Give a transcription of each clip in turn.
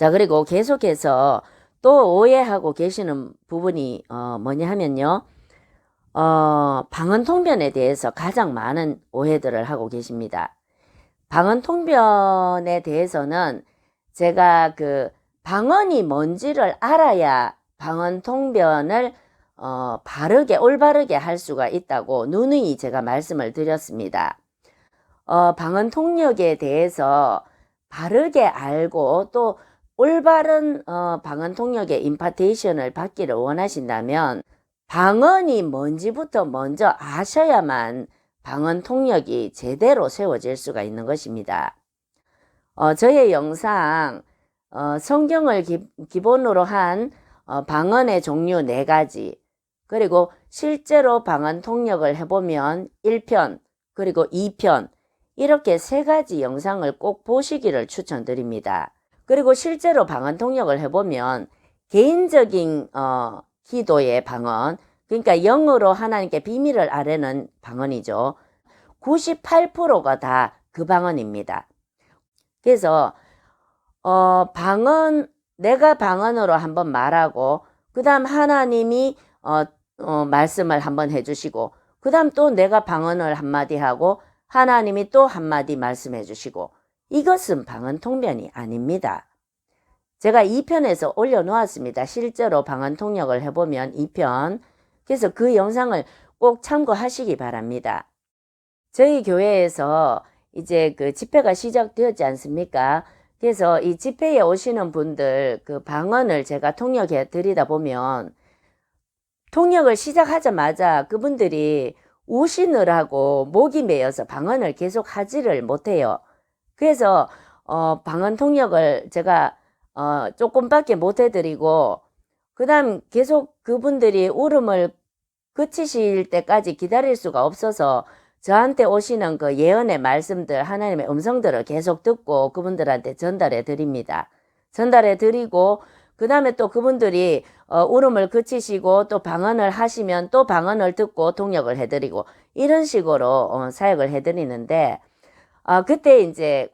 자, 그리고 계속해서 또 오해하고 계시는 부분이 뭐냐 하면요. 방언통변에 대해서 가장 많은 오해들을 하고 계십니다. 방언통변에 대해서는 제가 그 방언이 뭔지를 알아야 방언통변을 바르게 올바르게 할 수가 있다고 누누이 제가 말씀을 드렸습니다. 방언통역에 대해서 바르게 알고 또 올바른 방언통역의 임파테이션을 받기를 원하신다면 방언이 뭔지부터 먼저 아셔야만 방언통역이 제대로 세워질 수가 있는 것입니다. 저의 영상 성경을 기본으로 한 방언의 종류 4가지, 그리고 실제로 방언통역을 해보면 1편 그리고 2편 이렇게 3가지 영상을 꼭 보시기를 추천드립니다. 그리고 실제로 방언통역을 해보면 개인적인 기도의 방언, 그러니까 영어로 하나님께 비밀을 아뢰는 방언이죠. 98%가 다 그 방언입니다. 그래서 내가 방언으로 한번 말하고 그 다음 하나님이 말씀을 한번 해주시고 그 다음 또 내가 방언을 한마디 하고 하나님이 또 한마디 말씀해 주시고, 이것은 방언통변이 아닙니다. 제가 2편에서 올려놓았습니다. 실제로 방언통역을 해보면 2편. 그래서 그 영상을 꼭 참고하시기 바랍니다. 저희 교회에서 이제 그 집회가 시작되었지 않습니까? 그래서 이 집회에 오시는 분들 그 방언을 제가 통역해 드리다 보면 통역을 시작하자마자 그분들이 우시느라고 목이 메어서 방언을 계속 하지를 못해요. 그래서 방언 통역을 제가 조금밖에 못 해드리고 그 다음 계속 그분들이 울음을 그치실 때까지 기다릴 수가 없어서 저한테 오시는 그 예언의 말씀들, 하나님의 음성들을 계속 듣고 그분들한테 전달해 드립니다. 전달해 드리고 그 다음에 또 그분들이 울음을 그치시고 또 방언을 하시면 또 방언을 듣고 통역을 해드리고 이런 식으로 사역을 해드리는데 그때 이제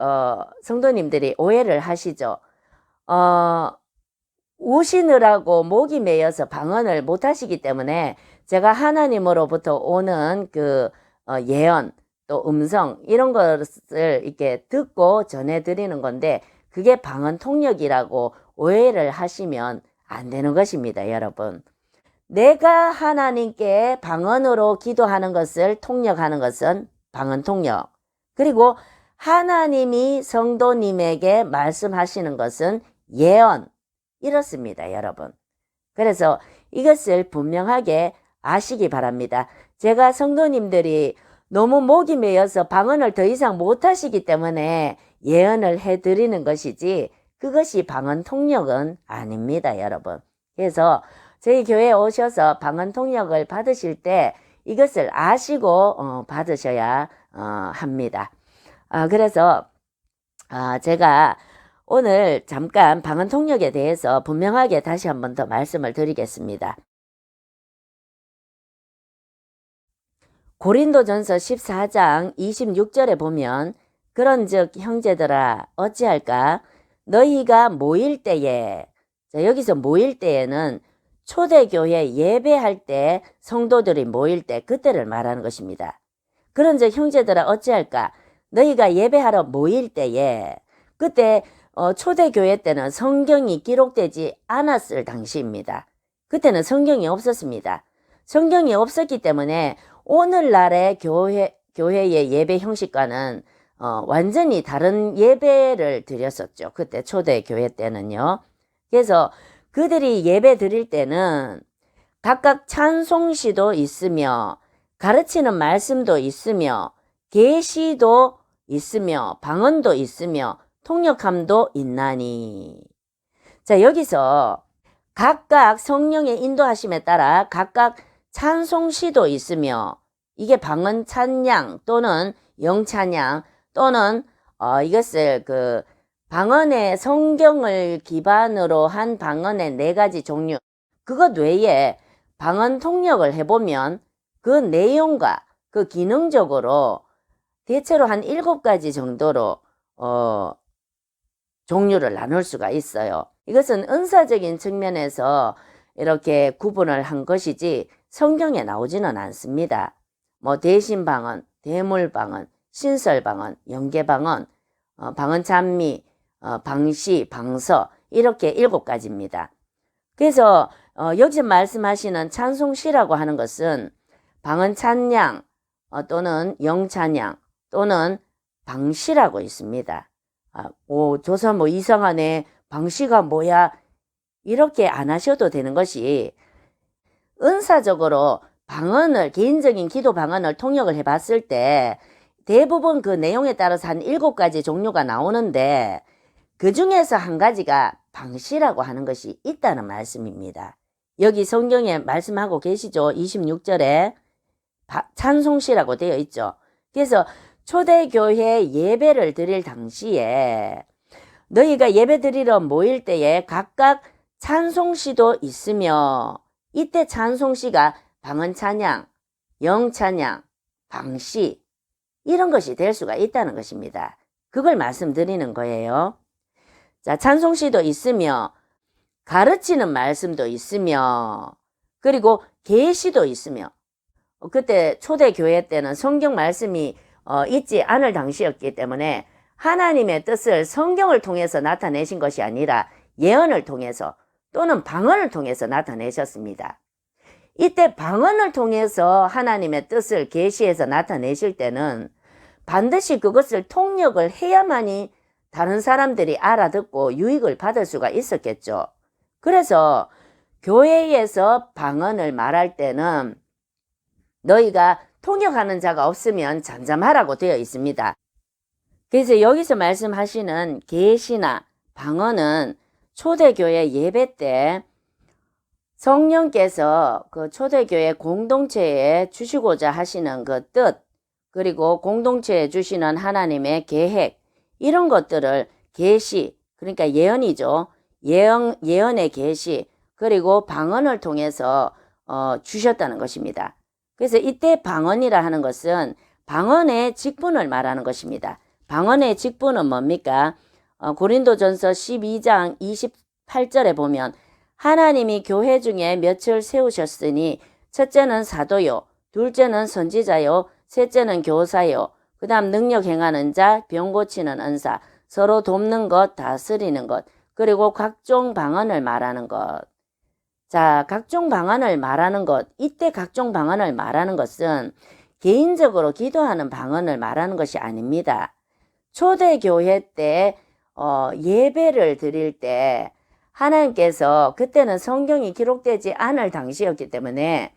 성도님들이 오해를 하시죠. 우시느라고 목이 메여서 방언을 못 하시기 때문에 제가 하나님으로부터 오는 그 예언 또 음성 이런 것을 이렇게 듣고 전해드리는 건데 그게 방언 통역이라고 오해를 하시면 안 되는 것입니다, 여러분. 내가 하나님께 방언으로 기도하는 것을 통역하는 것은 방언 통역. 그리고 하나님이 성도님에게 말씀하시는 것은 예언. 이렇습니다, 여러분. 그래서 이것을 분명하게 아시기 바랍니다. 제가 성도님들이 너무 목이 메여서 방언을 더 이상 못하시기 때문에 예언을 해드리는 것이지 그것이 방언 통역은 아닙니다, 여러분. 그래서 저희 교회에 오셔서 방언 통역을 받으실 때 이것을 아시고 받으셔야 합니다. 그래서 제가 오늘 잠깐 방언 통역에 대해서 분명하게 다시 한번 더 말씀을 드리겠습니다. 고린도전서 14장 26절에 보면 그런즉 형제들아 어찌할까 너희가 모일 때에, 자, 여기서 모일 때에는 초대교회 예배할 때 성도들이 모일 때 그때를 말하는 것입니다. 그런즉 형제들아 어찌할까 너희가 예배하러 모일 때에, 그때 초대교회 때는 성경이 기록되지 않았을 당시입니다. 그때는 성경이 없었습니다. 성경이 없었기 때문에 오늘날의 교회의 예배 형식과는 완전히 다른 예배를 드렸었죠. 그때 초대교회 때는요. 그래서 그들이 예배 드릴 때는 각각 찬송시도 있으며 가르치는 말씀도 있으며 계시도 있으며 방언도 있으며 통역함도 있나니. 자, 여기서 각각 성령의 인도하심에 따라 각각 찬송시도 있으며 이게 방언 찬양 또는 영찬양 또는 이것을 그 방언의 성경을 기반으로 한 방언의 4가지 종류, 그것 외에 방언 통역을 해보면 그 내용과 그 기능적으로 대체로 한 7가지 정도로 종류를 나눌 수가 있어요. 이것은 은사적인 측면에서 이렇게 구분을 한 것이지 성경에 나오지는 않습니다. 뭐 대신방언, 대물방언, 신설방언, 연계방언, 방언찬미, 방시, 방서 이렇게 7가지입니다. 그래서 여기서 말씀하시는 찬송시라고 하는 것은 방언찬양 또는 영찬양 또는 방시라고 있습니다. 조사 뭐 이상하네. 방시가 뭐야? 이렇게 안 하셔도 되는 것이 은사적으로 방언을 개인적인 기도 방언을 통역을 해봤을 때 대부분 그 내용에 따라서 한 7가지 종류가 나오는데 그 중에서 한 가지가 방시라고 하는 것이 있다는 말씀입니다. 여기 성경에 말씀하고 계시죠. 26절에 찬송시라고 되어 있죠. 그래서 초대교회 예배를 드릴 당시에 너희가 예배 드리러 모일 때에 각각 찬송시도 있으며 이때 찬송시가 방언찬양, 영찬양, 방시 이런 것이 될 수가 있다는 것입니다. 그걸 말씀드리는 거예요. 자, 찬송시도 있으며 가르치는 말씀도 있으며 그리고 계시도 있으며 그때 초대교회 때는 성경 말씀이 있지 않을 당시였기 때문에 하나님의 뜻을 성경을 통해서 나타내신 것이 아니라 예언을 통해서 또는 방언을 통해서 나타내셨습니다. 이때 방언을 통해서 하나님의 뜻을 계시해서 나타내실 때는 반드시 그것을 통역을 해야만이 다른 사람들이 알아듣고 유익을 받을 수가 있었겠죠. 그래서 교회에서 방언을 말할 때는 너희가 통역하는 자가 없으면 잠잠하라고 되어 있습니다. 그래서 여기서 말씀하시는 계시나 방언은 초대교회 예배 때 성령께서 그 초대교회 공동체에 주시고자 하시는 그 뜻, 그리고 공동체에 주시는 하나님의 계획, 이런 것들을 계시, 그러니까 예언이죠. 예언의 계시, 그리고 방언을 통해서 주셨다는 것입니다. 그래서 이때 방언이라 하는 것은 방언의 직분을 말하는 것입니다. 방언의 직분은 뭡니까? 고린도전서 12장 28절에 보면 하나님이 교회 중에 몇을 세우셨으니 첫째는 사도요, 둘째는 선지자요, 셋째는 교사요, 그 다음 능력 행하는 자, 병 고치는 은사, 서로 돕는 것, 다스리는 것, 그리고 각종 방언을 말하는 것. 자, 각종 방언을 말하는 것, 이때 각종 방언을 말하는 것은 개인적으로 기도하는 방언을 말하는 것이 아닙니다. 초대교회 때 예배를 드릴 때 하나님께서 그때는 성경이 기록되지 않을 당시였기 때문에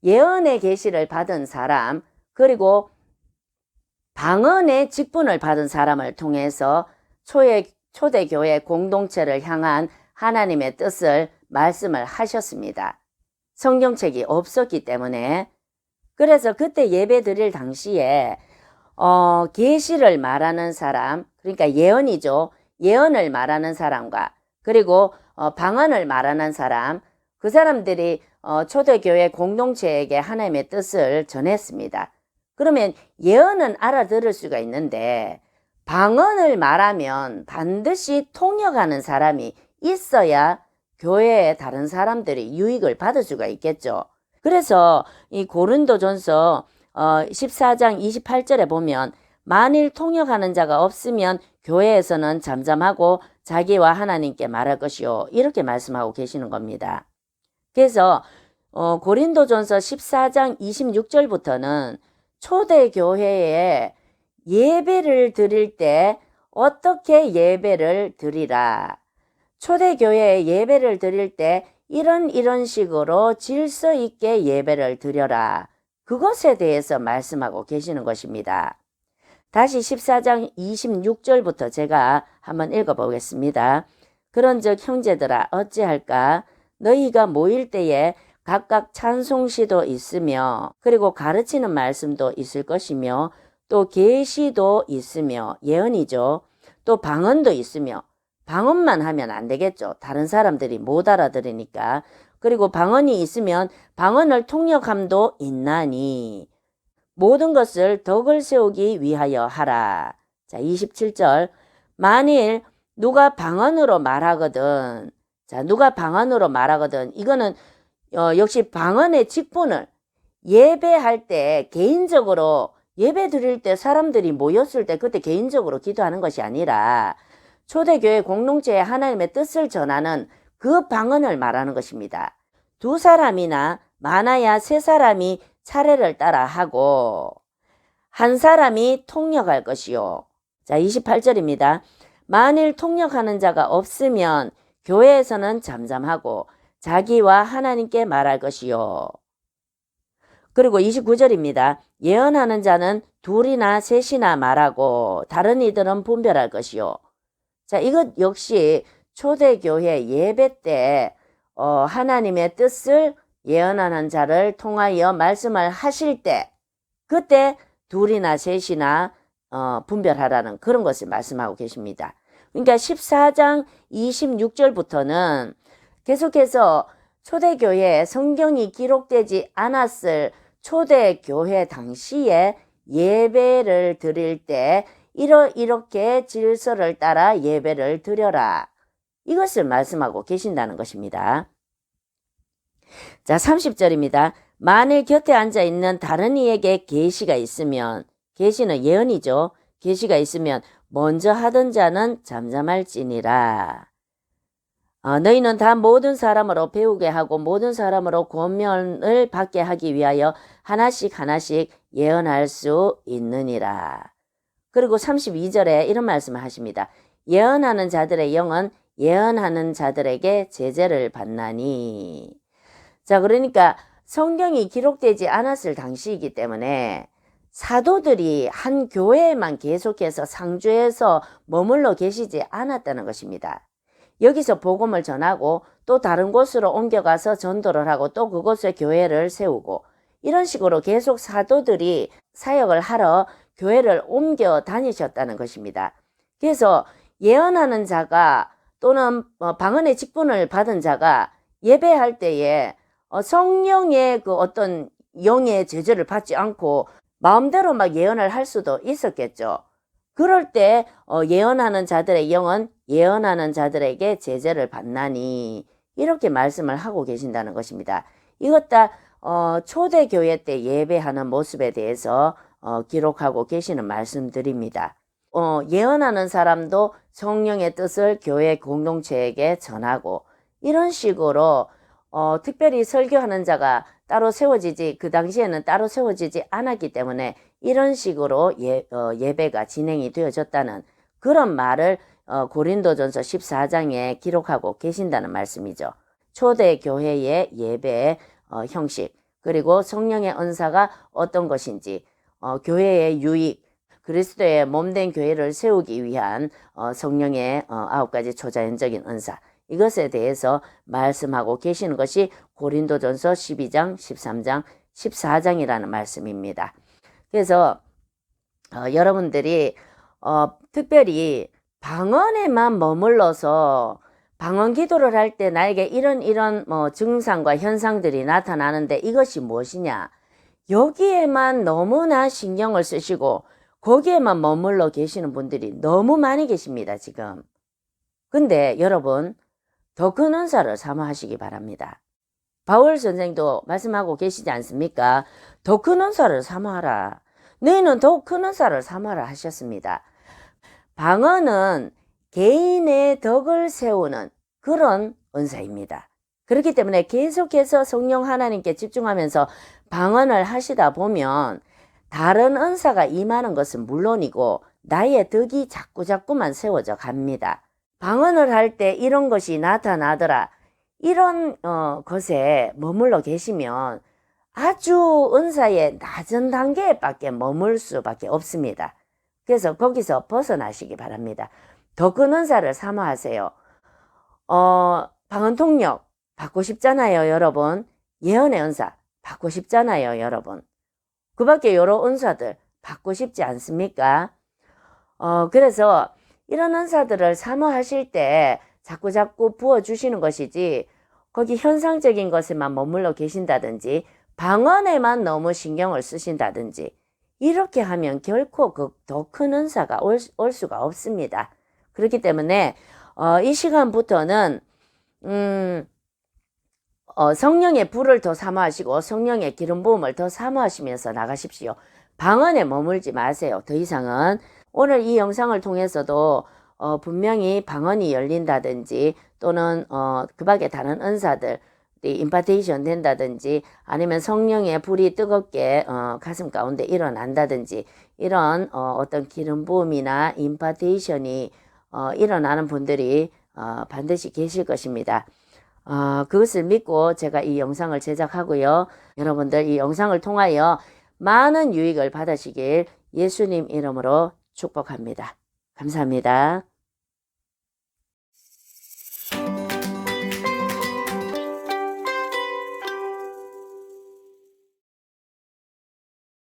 예언의 계시를 받은 사람 그리고 방언의 직분을 받은 사람을 통해서 초대교회 공동체를 향한 하나님의 뜻을 말씀을 하셨습니다. 성경책이 없었기 때문에. 그래서 그때 예배 드릴 당시에 계시를 말하는 사람, 그러니까 예언이죠. 예언을 말하는 사람과 그리고 방언을 말하는 사람, 그 사람들이 초대교회 공동체에게 하나님의 뜻을 전했습니다. 그러면 예언은 알아들을 수가 있는데 방언을 말하면 반드시 통역하는 사람이 있어야 교회의 다른 사람들이 유익을 받을 수가 있겠죠. 그래서 이 고린도전서 14장 28절에 보면 만일 통역하는 자가 없으면 교회에서는 잠잠하고 자기와 하나님께 말할 것이요. 이렇게 말씀하고 계시는 겁니다. 그래서 고린도전서 14장 26절부터는 초대교회에 예배를 드릴 때 어떻게 예배를 드리라. 초대교회에 예배를 드릴 때 이런 식으로 질서 있게 예배를 드려라. 그것에 대해서 말씀하고 계시는 것입니다. 다시 14장 26절부터 제가 한번 읽어보겠습니다. 그런즉 형제들아 어찌할까? 너희가 모일 때에 각각 찬송시도 있으며 그리고 가르치는 말씀도 있을 것이며 또 계시도 있으며 예언이죠. 또 방언도 있으며 방언만 하면 안 되겠죠. 다른 사람들이 못 알아들으니까. 그리고 방언이 있으면 방언을 통역함도 있나니 모든 것을 덕을 세우기 위하여 하라. 자, 27절. 만일 누가 방언으로 말하거든. 자, 누가 방언으로 말하거든. 이거는 역시 방언의 직분을 예배할 때 개인적으로 예배 드릴 때 사람들이 모였을 때 그때 개인적으로 기도하는 것이 아니라 초대교회 공동체에 하나님의 뜻을 전하는 그 방언을 말하는 것입니다. 두 사람이나 많아야 세 사람이 차례를 따라 하고 한 사람이 통역할 것이요. 자, 28절입니다. 만일 통역하는 자가 없으면 교회에서는 잠잠하고 자기와 하나님께 말할 것이요. 그리고 29절입니다. 예언하는 자는 둘이나 셋이나 말하고 다른 이들은 분별할 것이요. 자, 이것 역시 초대교회 예배 때 하나님의 뜻을 예언하는 자를 통하여 말씀을 하실 때 그때 둘이나 셋이나 분별하라는 그런 것을 말씀하고 계십니다. 그러니까 14장 26절부터는 계속해서 초대교회에 성경이 기록되지 않았을 초대교회 당시에 예배를 드릴 때 이렇게 질서를 따라 예배를 드려라. 이것을 말씀하고 계신다는 것입니다. 자, 30절입니다. 만일 곁에 앉아있는 다른 이에게 계시가 있으면, 계시는 예언이죠. 계시가 있으면 먼저 하던 자는 잠잠할지니라. 너희는 다 모든 사람으로 배우게 하고 모든 사람으로 권면을 받게 하기 위하여 하나씩 예언할 수 있느니라. 그리고 32절에 이런 말씀을 하십니다. 예언하는 자들의 영은 예언하는 자들에게 제재를 받나니. 자, 그러니까 성경이 기록되지 않았을 당시이기 때문에 사도들이 한 교회에만 계속해서 상주해서 머물러 계시지 않았다는 것입니다. 여기서 복음을 전하고 또 다른 곳으로 옮겨가서 전도를 하고 또 그곳에 교회를 세우고 이런 식으로 계속 사도들이 사역을 하러 교회를 옮겨 다니셨다는 것입니다. 그래서 예언하는 자가 또는 방언의 직분을 받은 자가 예배할 때에 성령의 그 어떤 영의 제재를 받지 않고 마음대로 막 예언을 할 수도 있었겠죠. 그럴 때 예언하는 자들의 영은 예언하는 자들에게 제재를 받나니 이렇게 말씀을 하고 계신다는 것입니다. 이것 다 초대교회 때 예배하는 모습에 대해서 기록하고 계시는 말씀들입니다. 예언하는 사람도 성령의 뜻을 교회 공동체에게 전하고 이런 식으로 특별히 설교하는 자가 따로 세워지지 그 당시에는 따로 세워지지 않았기 때문에 이런 식으로 예배가 진행이 되어졌다는 그런 말을 고린도전서 14장에 기록하고 계신다는 말씀이죠. 초대교회의 예배의 형식 그리고 성령의 은사가 어떤 것인지 교회의 유익 그리스도의 몸된 교회를 세우기 위한 성령의 9가지 초자연적인 은사 이것에 대해서 말씀하고 계시는 것이 고린도전서 12장, 13장, 14장이라는 말씀입니다. 그래서 여러분들이 특별히 방언에만 머물러서 방언 기도를 할 때 나에게 이런 증상과 현상들이 나타나는데 이것이 무엇이냐? 여기에만 너무나 신경을 쓰시고 거기에만 머물러 계시는 분들이 너무 많이 계십니다, 지금. 근데 여러분 더 큰 은사를 사모하시기 바랍니다. 바울 선생도 말씀하고 계시지 않습니까? 더 큰 은사를 사모하라. 너희는 더 큰 은사를 사모하라 하셨습니다. 방언은 개인의 덕을 세우는 그런 은사입니다. 그렇기 때문에 계속해서 성령 하나님께 집중하면서 방언을 하시다 보면 다른 은사가 임하는 것은 물론이고 나의 덕이 자꾸만 세워져 갑니다. 방언을 할 때 이런 것이 나타나더라. 이런 것에 머물러 계시면 아주 은사의 낮은 단계밖에 머물 수밖에 없습니다. 그래서 거기서 벗어나시기 바랍니다. 더 큰 은사를 사모하세요. 방언 통역 받고 싶잖아요, 여러분. 예언의 은사 받고 싶잖아요, 여러분. 그 밖에 여러 은사들 받고 싶지 않습니까? 그래서 이런 은사들을 사모하실 때 자꾸 부어주시는 것이지 거기 현상적인 것에만 머물러 계신다든지 방언에만 너무 신경을 쓰신다든지 이렇게 하면 결코 그 더 큰 은사가 올 수가 없습니다. 그렇기 때문에 이 시간부터는 성령의 불을 더 사모하시고 성령의 기름 부음을 더 사모하시면서 나가십시오. 방언에 머물지 마세요. 더 이상은. 오늘 이 영상을 통해서도 분명히 방언이 열린다든지 또는 그 밖에 다른 은사들 임파테이션 된다든지 아니면 성령의 불이 뜨겁게 가슴 가운데 일어난다든지 이런 어떤 기름 부음이나 임파테이션이 일어나는 분들이 반드시 계실 것입니다. 그것을 믿고 제가 이 영상을 제작하고요. 여러분들 이 영상을 통하여 많은 유익을 받으시길 예수님 이름으로 축복합니다. 감사합니다.